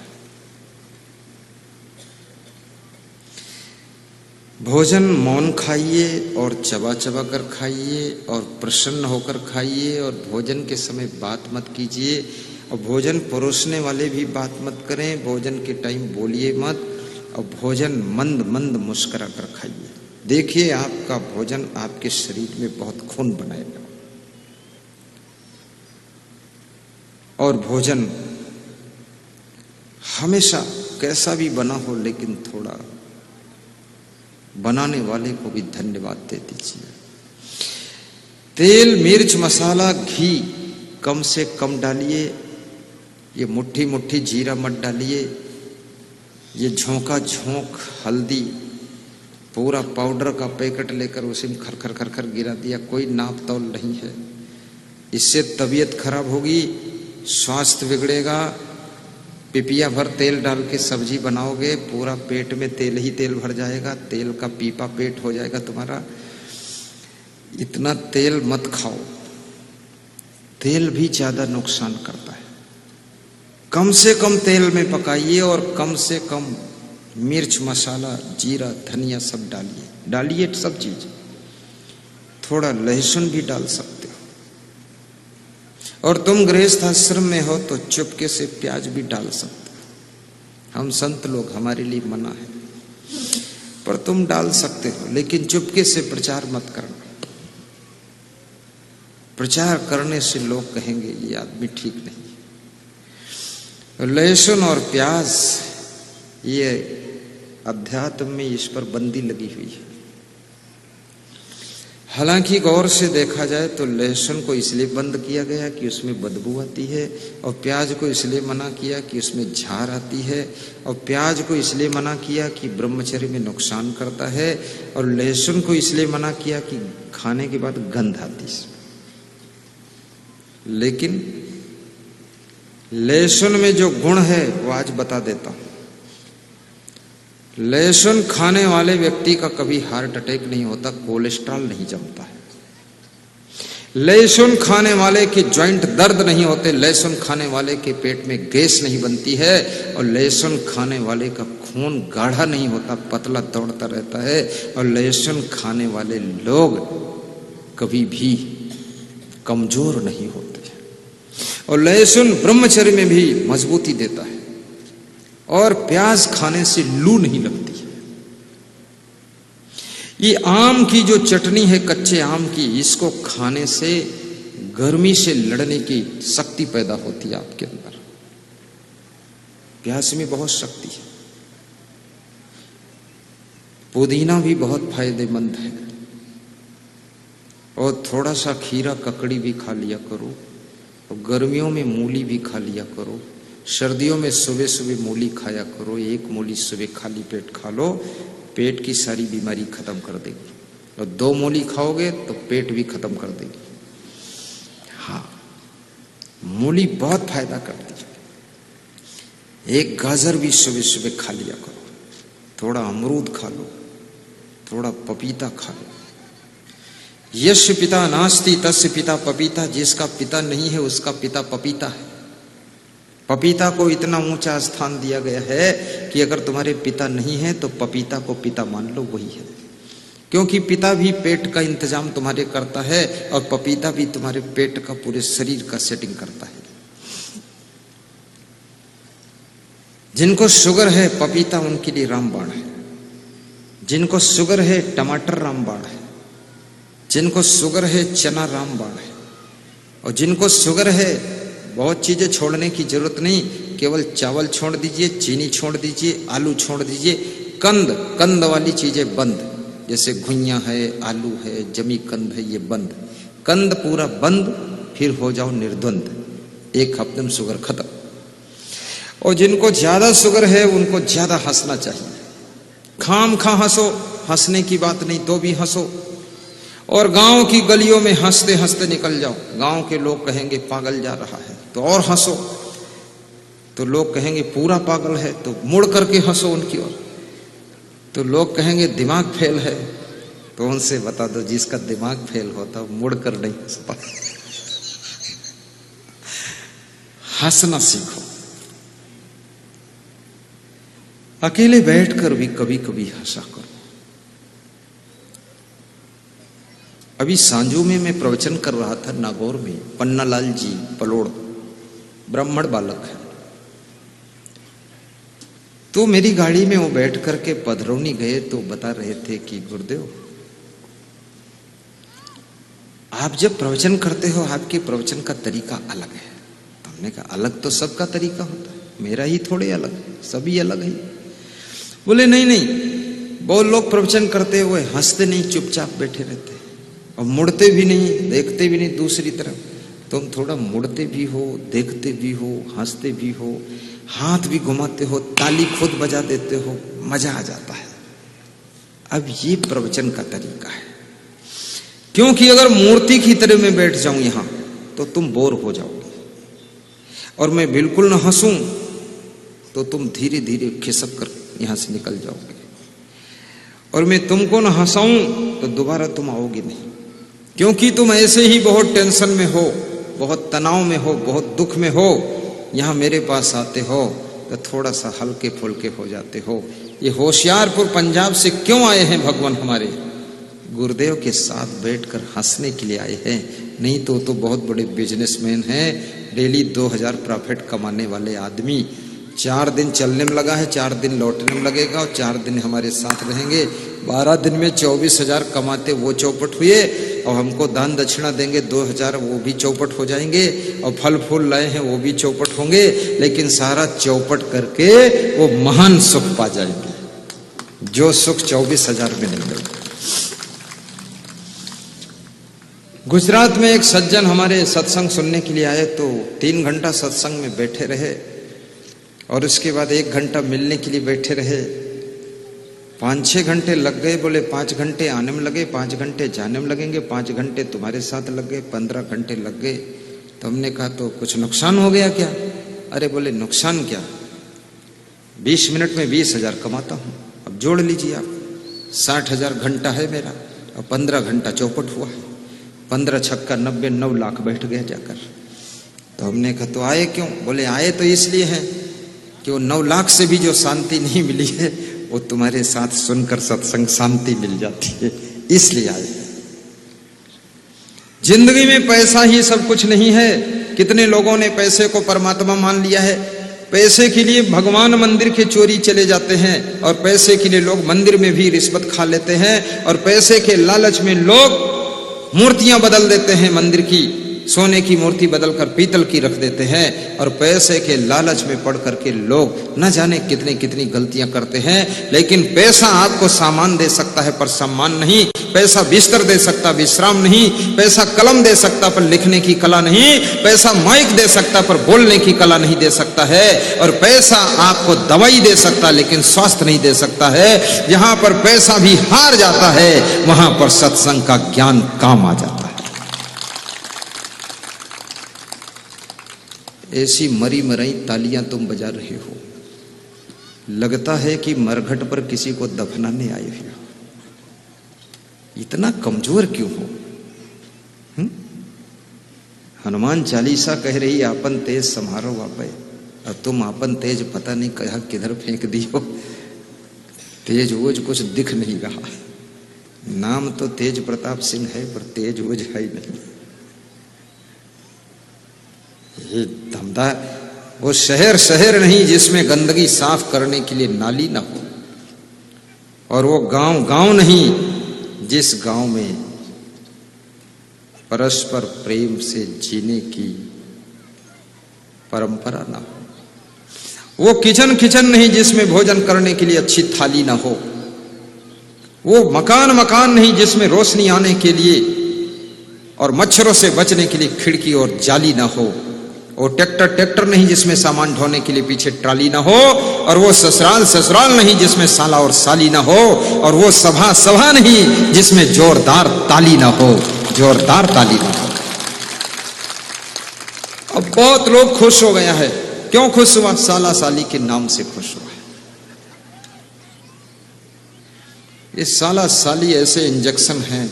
भोजन मौन खाइए और चबा चबा कर खाइए और प्रसन्न होकर खाइए, और भोजन के समय बात मत कीजिए, और भोजन परोसने वाले भी बात मत करें। भोजन के टाइम बोलिए मत, और भोजन मंद मंद मुस्कुरा कर खाइए। देखिए आपका भोजन आपके शरीर में बहुत खून बनाएगा। और भोजन हमेशा कैसा भी बना हो, लेकिन थोड़ा बनाने वाले को भी धन्यवाद दे दीजिए। तेल मिर्च मसाला घी कम से कम डालिए। ये मुट्ठी मुट्ठी जीरा मत डालिए। ये झोंका झोंक हल्दी पूरा पाउडर का पैकेट लेकर उसी में खर खर खर खर गिरा दिया, कोई नाप तौल नहीं है। इससे तबीयत खराब होगी, स्वास्थ्य बिगड़ेगा। पिपिया भर तेल डाल के सब्जी बनाओगे, पूरा पेट में तेल ही तेल भर जाएगा, तेल का पीपा पेट हो जाएगा तुम्हारा। इतना तेल मत खाओ, तेल भी ज्यादा नुकसान करता है। कम से कम तेल में पकाइए और कम से कम मिर्च मसाला जीरा धनिया सब डालिए सब चीज। थोड़ा लहसुन भी डाल सकते हो, और तुम गृहस्थ आश्रम में हो तो चुपके से प्याज भी डाल सकते हो। हम संत लोग, हमारे लिए मना है, पर तुम डाल सकते हो, लेकिन चुपके से प्रचार मत करना। प्रचार करने से लोग कहेंगे ये आदमी ठीक नहीं। लहसुन और प्याज, ये अध्यात्म में इस पर बंदी लगी हुई है। हालांकि गौर से देखा जाए तो लहसुन को इसलिए बंद किया गया कि उसमें बदबू आती है, और प्याज को इसलिए मना किया कि उसमें झार आती है, और प्याज को इसलिए मना किया कि ब्रह्मचर्य में नुकसान करता है, और लहसुन को इसलिए मना किया कि खाने के बाद गंध आती है। लेकिन लहसुन में जो गुण है वो आज बता देता हूं। लहसुन खाने वाले व्यक्ति का कभी हार्ट अटैक नहीं होता, कोलेस्ट्रॉल नहीं जमता है। लहसुन खाने वाले के जॉइंट दर्द नहीं होते, लहसुन खाने वाले के पेट में गैस नहीं बनती है, और लहसुन खाने वाले का खून गाढ़ा नहीं होता, पतला दौड़ता रहता है, और लहसुन खाने वाले लोग कभी भी कमजोर नहीं होते। और लहसुन ब्रह्मचर्य में भी मजबूती देता है, और प्याज खाने से लू नहीं लगती है। ये आम की जो चटनी है, कच्चे आम की, इसको खाने से गर्मी से लड़ने की शक्ति पैदा होती है आपके अंदर। प्याज में बहुत शक्ति है। पुदीना भी बहुत फायदेमंद है, और थोड़ा सा खीरा ककड़ी भी खा लिया करो, और गर्मियों में मूली भी खा लिया करो, सर्दियों में सुबह सुबह मूली खाया करो। एक मूली सुबह खाली पेट खा लो, पेट की सारी बीमारी खत्म कर देगी, और 2 मूली खाओगे तो पेट भी खत्म कर देगी। हाँ, मूली बहुत फायदा करती है। एक गाजर भी सुबह सुबह खा लिया करो, थोड़ा अमरूद खा लो, थोड़ा पपीता खा लो। यस्य पिता नास्ति तस्य पिता पपीता, जिसका पिता नहीं है उसका पिता पपीता है। पपीता को इतना ऊंचा स्थान दिया गया है कि अगर तुम्हारे पिता नहीं है तो पपीता को पिता मान लो, वही है। क्योंकि पिता भी पेट का इंतजाम तुम्हारे करता है, और पपीता भी तुम्हारे पेट का, पूरे शरीर का सेटिंग करता है। जिनको शुगर है, पपीता उनके लिए रामबाण है। जिनको शुगर है, टमाटर रामबाण है। जिनको शुगर है, चना रामबाण है। और जिनको शुगर है, बहुत चीजें छोड़ने की जरूरत नहीं, केवल चावल छोड़ दीजिए, चीनी छोड़ दीजिए, आलू छोड़ दीजिए, कंद वाली चीजें बंद, जैसे घुइयां है, आलू है, जमी कंद है, ये बंद। कंद पूरा बंद, फिर हो जाओ निर्द्वंद, 1 हफ्ते में शुगर खत्म। और जिनको ज्यादा शुगर है उनको ज्यादा हंसना चाहिए। खाम खा हंसो, हंसने की बात नहीं तो भी हंसो, और गांव की गलियों में हंसते हंसते निकल जाओ। गांव के लोग कहेंगे पागल जा रहा है, तो और हंसो। तो लोग कहेंगे पूरा पागल है, तो मुड़ करके हंसो उनकी ओर। तो लोग कहेंगे दिमाग फेल है, तो उनसे बता दो जिसका दिमाग फेल होता वो मुड़ कर नहीं हंसता। हंसना सीखो। अकेले बैठकर भी कभी कभी हंसा करो। अभी सांजू में मैं प्रवचन कर रहा था नागौर में, पन्नालाल जी पलोड़ ब्राह्मण बालक है। तो मेरी गाड़ी में वो बैठ करके पधरौनी गए, तो बता रहे थे कि गुरुदेव आप जब प्रवचन करते हो आपके प्रवचन का तरीका अलग है। तो हमने कहा अलग तो सबका तरीका होता है, मेरा ही थोड़े अलग है, सभी अलग है। बोले नहीं नहीं, बहुत लोग प्रवचन करते हुए हंसते नहीं, चुपचाप बैठे रहते और मुड़ते भी नहीं, देखते भी नहीं दूसरी तरफ। तुम थोड़ा मुड़ते भी हो, देखते भी हो, हंसते भी हो, हाथ भी घुमाते हो, ताली खुद बजा देते हो, मजा आ जाता है। अब ये प्रवचन का तरीका है। क्योंकि अगर मूर्ति की तरह मैं बैठ जाऊं यहां तो तुम बोर हो जाओगे, और मैं बिल्कुल न हंसूं तो तुम धीरे धीरे खिसक कर यहां से निकल जाओगे, और मैं तुमको न हंसाऊं तो दोबारा तुम आओगे नहीं। क्योंकि तुम ऐसे ही बहुत टेंशन में हो, बहुत तनाव में हो, बहुत दुख में हो, यहां मेरे पास आते हो तो थोड़ा सा हल्के फुल्के हो जाते हो। ये होशियारपुर पंजाब से क्यों आए हैं भगवान हमारे? गुरुदेव के साथ बैठकर हंसने के लिए आए हैं, नहीं तो बहुत बड़े बिजनेसमैन हैं, डेली 2000 प्रॉफिट कमाने वाले आदमी, 4 दिन चलने में लगा है, 4 दिन लौटने में लगेगा और 4 दिन हमारे साथ रहेंगे। 12 दिन में 24,000 कमाते वो चौपट हुए और हमको दान दक्षिणा देंगे 2,000, वो भी चौपट हो जाएंगे और फल फूल लाए हैं वो भी चौपट होंगे, लेकिन सारा चौपट करके वो महान सुख पा जाएंगे जो सुख 24,000 में नहीं मिलता। गुजरात में एक सज्जन हमारे सत्संग सुनने के लिए आए तो 3 घंटा सत्संग में बैठे रहे और उसके बाद 1 घंटा मिलने के लिए बैठे रहे। 5-6 घंटे लग गए। बोले 5 घंटे आने में लगे, 5 घंटे जाने में लगेंगे, 5 घंटे तुम्हारे साथ लग गए, 15 घंटे लग गए। तो हमने कहा तो कुछ नुकसान हो गया क्या? अरे बोले नुकसान क्या, 20 मिनट में 20,000 कमाता हूँ। अब जोड़ लीजिए आप, 60,000 घंटा है मेरा और 15 घंटा चौपट हुआ है। 15 छक्का 90, 9 लाख बैठ गया जाकर। तो हमने कहा तो आए क्यों? बोले आए तो इसलिए हैं कि वो 9 लाख से भी जो शांति नहीं मिली है वो तुम्हारे साथ सुनकर सत्संग शांति मिल जाती है, इसलिए आए। जिंदगी में पैसा ही सब कुछ नहीं है। कितने लोगों ने पैसे को परमात्मा मान लिया है। पैसे के लिए भगवान मंदिर के चोरी चले जाते हैं और पैसे के लिए लोग मंदिर में भी रिश्वत खा लेते हैं और पैसे के लालच में लोग मूर्तियां बदल देते हैं, मंदिर की सोने की मूर्ति बदलकर पीतल की रख देते हैं और पैसे के लालच में पड़ करके लोग न जाने कितनी कितनी गलतियां करते हैं। लेकिन पैसा आपको सामान दे सकता है पर सम्मान नहीं, पैसा बिस्तर दे सकता विश्राम नहीं, पैसा कलम दे सकता पर लिखने की कला नहीं, पैसा माइक दे सकता पर बोलने की कला नहीं दे सकता है, और पैसा आपको दवाई दे सकता लेकिन स्वास्थ्य नहीं दे सकता है। जहां पर पैसा भी हार जाता है वहां पर सत्संग का ज्ञान काम आ जाता है। ऐसी मरी मराई तालियां तुम बजा रहे हो, लगता है कि मरघट पर किसी को दफनाने आए हो। इतना कमजोर क्यों हो? हनुमान चालीसा कह रही आपन तेज समारो वापे, और तुम आपन तेज पता नहीं कहा किधर फेंक दियो। तेज ओज कुछ दिख नहीं रहा। नाम तो तेज प्रताप सिंह है पर तेज ओज है नहीं। ये धमदार वो शहर नहीं जिसमें गंदगी साफ करने के लिए नाली ना हो, और वो गांव नहीं जिस गांव में परस्पर प्रेम से जीने की परंपरा ना हो। वो किचन नहीं जिसमें भोजन करने के लिए अच्छी थाली ना हो। वो मकान नहीं जिसमें रोशनी आने के लिए और मच्छरों से बचने के लिए खिड़की और जाली ना हो। वो ट्रैक्टर नहीं जिसमें सामान ढोने के लिए पीछे ट्राली ना हो, और वो ससुराल नहीं जिसमें साला और साली ना हो, और वो सभा नहीं जिसमें जोरदार ताली ना हो। अब बहुत लोग खुश हो गया है। क्यों खुश हुआ? साला साली के नाम से खुश हुआ है। ये साला साली ऐसे इंजेक्शन हैं,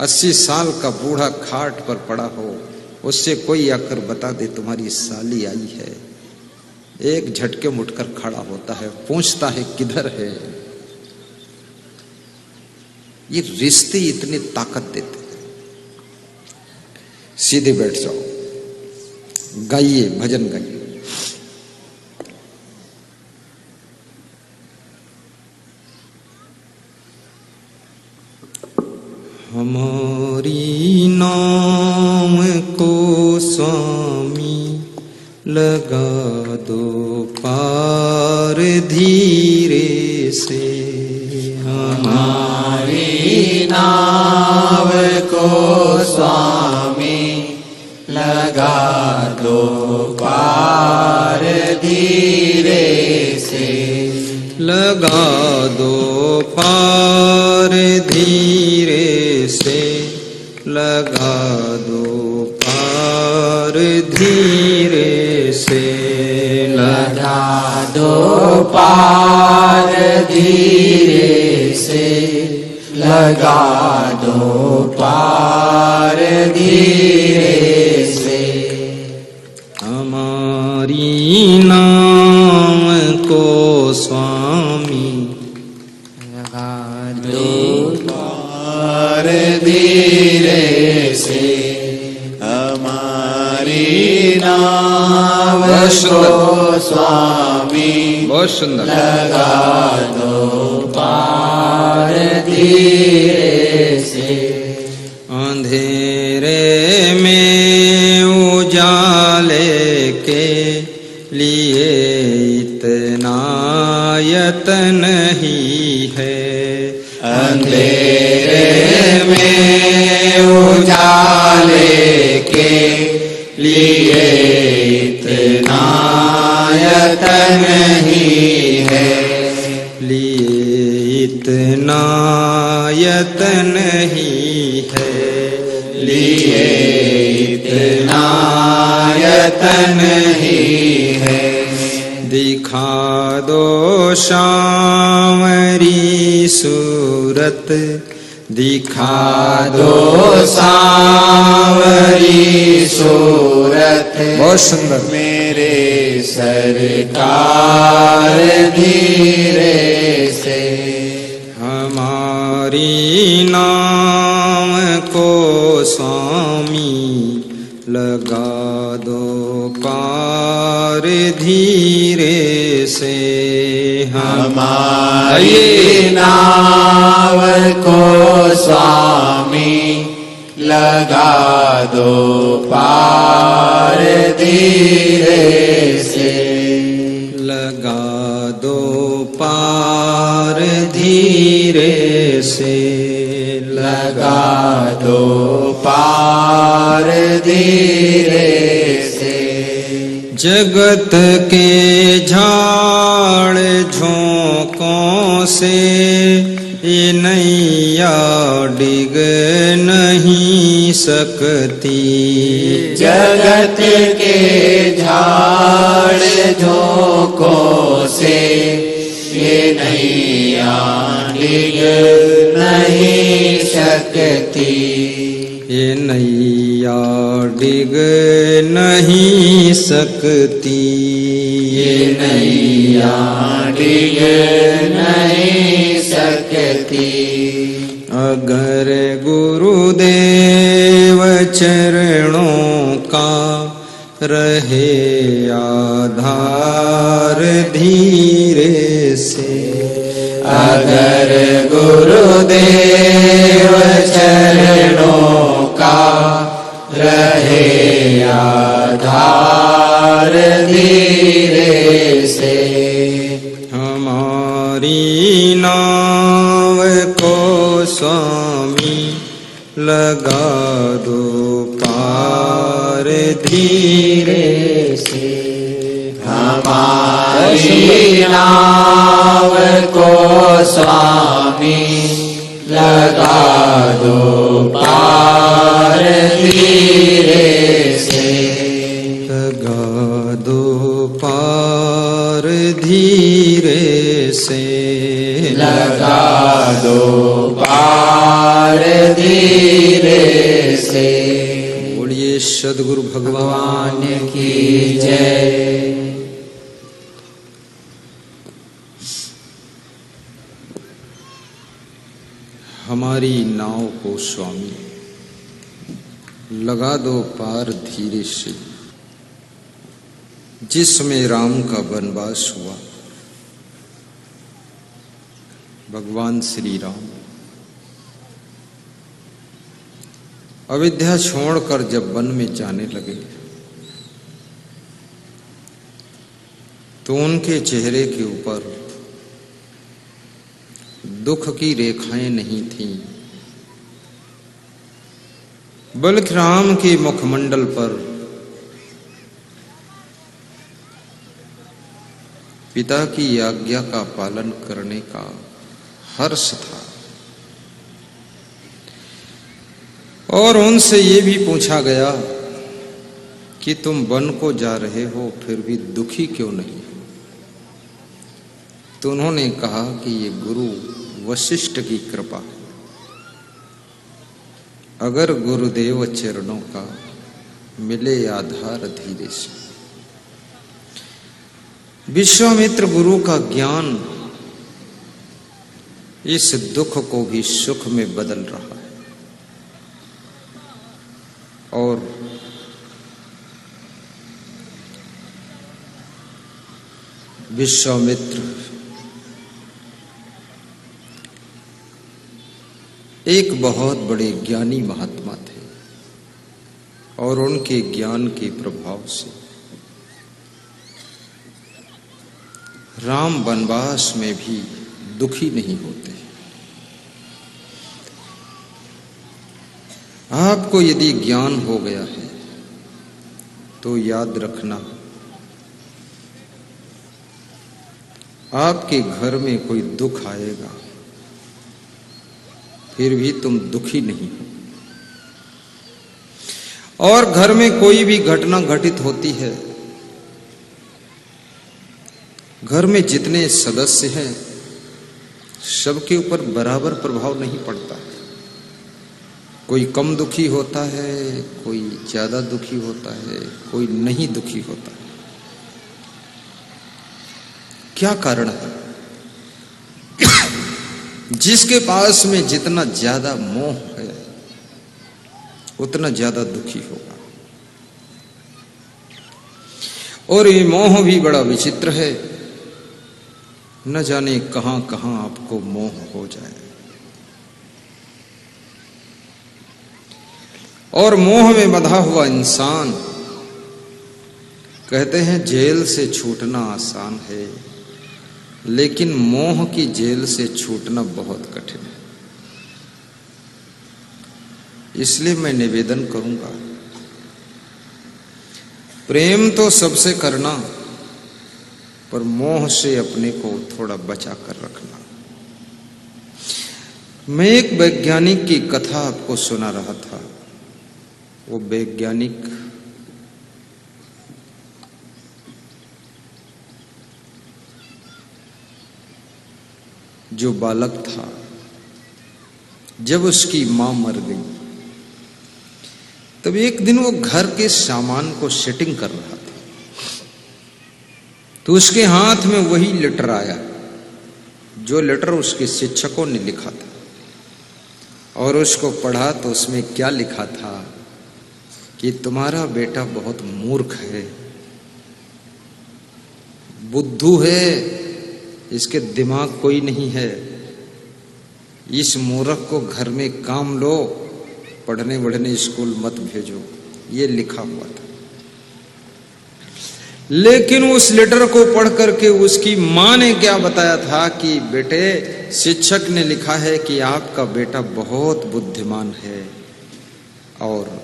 80 साल का बूढ़ा खाट पर पड़ा हो, उससे कोई आकर बता दे तुम्हारी साली आई है, एक झटके में उठकर खड़ा होता है, पूछता है किधर है। ये रिश्ते इतने ताकत देते हैं। सीधे बैठ जाओ, गाइए, भजन गाइए। हमारी नाम को स्वामी लगा दो पार धीरे से। हमारी नाव को स्वामी लगा दो पार धीरे से। लगा दो पार धीरे से, लगा दो पार धीरे से। लगा दो पार धीरे से, लगा दो पार धीरे से। हमारी नाम को स्वामी लगा दो पार धीरे से। हमारी नाव को स्वामी स्वामी बहुत सुंदर। लगा दो पार धीरे से। अंधेरे में उजाले के लिए इतना यत्न ही है। अंधेरे में उजाले के लिए इतना यत्न ही है। लिए इतना यत्न ही है। लिए इतना यत्न ही है। दिखा दो सांवरी सूरत, दिखा दो सांवरी सूरत। बहुत सुंदर। मेरे सरकार धीरे से। हमारी नाम को स्वामी लगा दो पार धीरे से। हमारी नाव को स्वामी लगा दो पार धीरे से। लगा दो पार धीरे से। लगा दो पार धीरे से। जगत के झाड़ झोंकों से ये नैया डिग नहीं सकती। जगत के झाड़ झोंकों से ये नैया डिग नहीं सकती। ये नैया डिग नहीं सकती। ये नैया डिग नहीं सकती। अगर गुरुदेव चरणों का रहे आधार धीरे से। अगर गुरुदेव चरणों का रहे आधार धीरे से। हमारी नाव को स्वामी लगा दो पार धीरे से। हमारी नाव को स्वामी लगा दो पार धीरे से। लगा दो पार धीरे से। लगा दो पार धीरे से। बोलिए सद्गुरु भगवान की जय। हमारी नाव को स्वामी लगा दो पार धीरे से। जिसमें राम का वनवास हुआ, भगवान श्री राम अयोध्या छोड़कर जब वन में जाने लगे तो उनके चेहरे के ऊपर दुख की रेखाएं नहीं थीं, बल्कि राम के मुखमंडल पर पिता की आज्ञा का पालन करने का हर्ष था। और उनसे ये भी पूछा गया कि तुम वन को जा रहे हो फिर भी दुखी क्यों नहीं हो? तो उन्होंने कहा कि ये गुरु वशिष्ठ की कृपा है। अगर गुरुदेव चरणों का मिले आधार धीरे से। विश्वामित्र गुरु का ज्ञान इस दुख को भी सुख में बदल रहा है। और विश्वामित्र एक बहुत बड़े ज्ञानी महात्मा थे और उनके ज्ञान के प्रभाव से राम वनवास में भी दुखी नहीं होते। आपको यदि ज्ञान हो गया है तो याद रखना, आपके घर में कोई दुख आएगा फिर भी तुम दुखी नहीं हो, और घर में कोई भी घटना घटित होती है, घर में जितने सदस्य हैं सबके ऊपर बराबर प्रभाव नहीं पड़ता। कोई कम दुखी होता है, कोई ज्यादा दुखी होता है, कोई नहीं दुखी होता है। क्या कारण है? जिसके पास में जितना ज्यादा मोह है उतना ज्यादा दुखी होगा। और ये मोह भी बड़ा विचित्र है, न जाने कहां कहां आपको मोह हो जाए। और मोह में बंधा हुआ इंसान, कहते हैं जेल से छूटना आसान है, लेकिन मोह की जेल से छूटना बहुत कठिन है। इसलिए मैं निवेदन करूंगा, प्रेम तो सबसे करना, पर मोह से अपने को थोड़ा बचा कर रखना। मैं एक वैज्ञानिक की कथा आपको सुना रहा था। वो वैज्ञानिक जो बालक था, जब उसकी मां मर गई तब एक दिन वो घर के सामान को सेटिंग कर रहा था, तो उसके हाथ में वही लेटर आया जो लेटर उसके शिक्षकों ने लिखा था। और उसको पढ़ा तो उसमें क्या लिखा था कि तुम्हारा बेटा बहुत मूर्ख है, बुद्धू है, इसके दिमाग कोई नहीं है, इस मूर्ख को घर में काम लो, पढ़ने बढ़ने स्कूल मत भेजो, ये लिखा हुआ था। लेकिन उस लेटर को पढ़ करके उसकी मां ने क्या बताया था कि बेटे, शिक्षक ने लिखा है कि आपका बेटा बहुत बुद्धिमान है और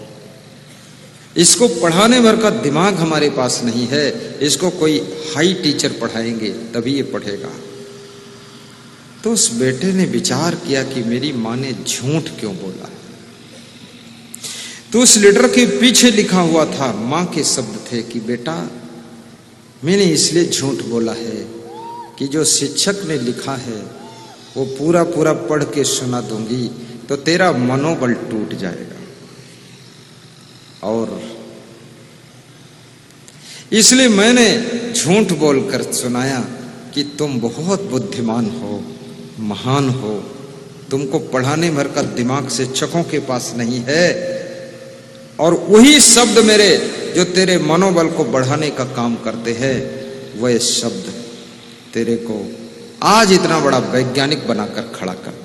इसको पढ़ाने भर का दिमाग हमारे पास नहीं है, इसको कोई हाई टीचर पढ़ाएंगे तभी ये पढ़ेगा। तो उस बेटे ने विचार किया कि मेरी मां ने झूठ क्यों बोला। तो उस लेटर के पीछे लिखा हुआ था, मां के शब्द थे कि बेटा, मैंने इसलिए झूठ बोला है कि जो शिक्षक ने लिखा है वो पूरा पूरा पढ़ के सुना दूंगी तो तेरा मनोबल टूट जाएगा, और इसलिए मैंने झूठ बोलकर सुनाया कि तुम बहुत बुद्धिमान हो, महान हो, तुमको पढ़ाने भर का दिमाग शिक्षकों के पास नहीं है, और वही शब्द मेरे जो तेरे मनोबल को बढ़ाने का काम करते हैं, वह शब्द तेरे को आज इतना बड़ा वैज्ञानिक बनाकर खड़ा कर